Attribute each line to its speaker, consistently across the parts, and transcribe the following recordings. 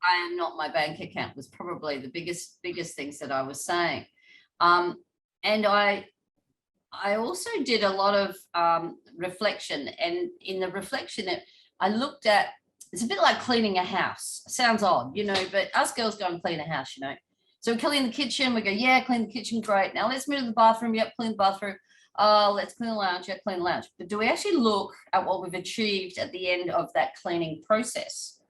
Speaker 1: I am not my bank account was probably the biggest things that I was saying. And I also did a lot of reflection, and in the reflection, I looked at, it's a bit like cleaning a house. Sounds odd, but us girls go and clean a house, So we clean the kitchen, we go, yeah, clean the kitchen, great. Now let's move to the bathroom, yep, clean the bathroom. Oh, let's clean the lounge, yeah, clean the lounge. But do we actually look at what we've achieved at the end of that cleaning process?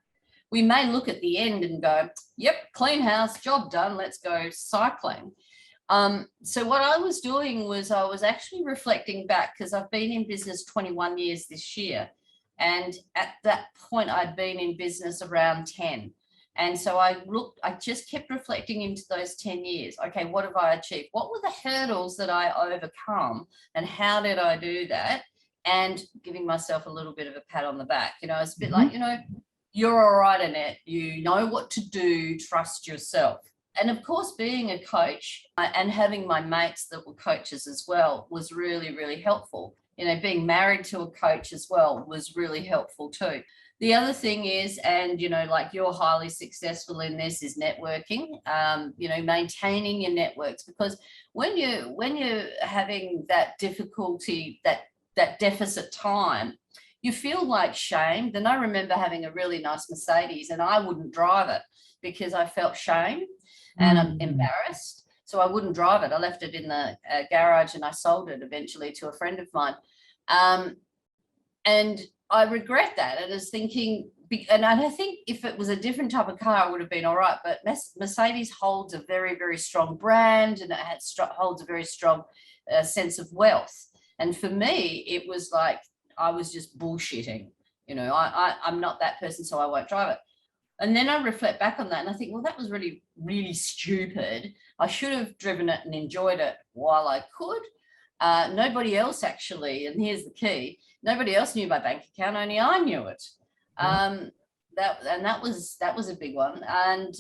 Speaker 1: We may look at the end and go, yep, clean house, job done, let's go cycling. So what I was doing was I was actually reflecting back, because I've been in business 21 years this year. And at that point, I'd been in business around 10. And so I just kept reflecting into those 10 years. Okay, what have I achieved? What were the hurdles that I overcome? And how did I do that? And giving myself a little bit of a pat on the back. It's a bit like, you're all right, Annette. You know what to do. Trust yourself. And of course, being a coach and having my mates that were coaches as well was really, really helpful. Being married to a coach as well was really helpful too. The other thing is, and, like you're highly successful in this, is networking, maintaining your networks, because when you're having that difficulty, that deficit time, you feel like shamed. And I remember having a really nice Mercedes and I wouldn't drive it because I felt shame and I'm embarrassed. So I wouldn't drive it. I left it in the garage and I sold it eventually to a friend of mine. And I regret that. And I was thinking, and I think if it was a different type of car, it would have been all right. But Mercedes holds a very, very strong brand, and it holds a very strong sense of wealth. And for me, it was like I was just bullshitting. I'm not that person, so I won't drive it. And then I reflect back on that and I think, well, that was really, really stupid. I should have driven it and enjoyed it while I could. Nobody else actually, and here's the key, nobody else knew my bank account, only I knew it. That was a big one. And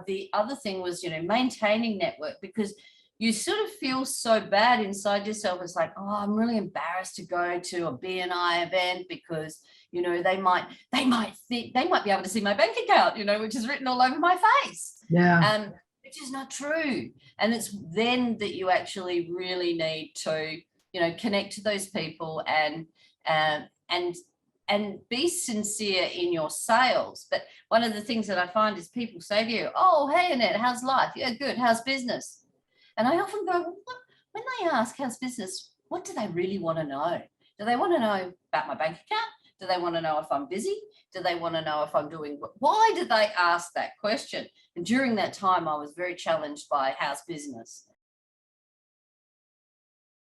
Speaker 1: the other thing was, maintaining network, because you sort of feel so bad inside yourself. It's like, oh, I'm really embarrassed to go to a BNI event because, they might think they might be able to see my bank account, which is written all over my face.
Speaker 2: Yeah.
Speaker 1: Which is not true. And it's then that you actually really need to, connect to those people and be sincere in your sales. But one of the things that I find is people say to you, oh, hey, Annette, how's life? Yeah, good. How's business? And I often go, when they ask how's business, what do they really want to know? Do they want to know about my bank account? Do they want to know if I'm busy? Do they want to know if I'm doing, why did they ask that question? And during that time, I was very challenged by how's business.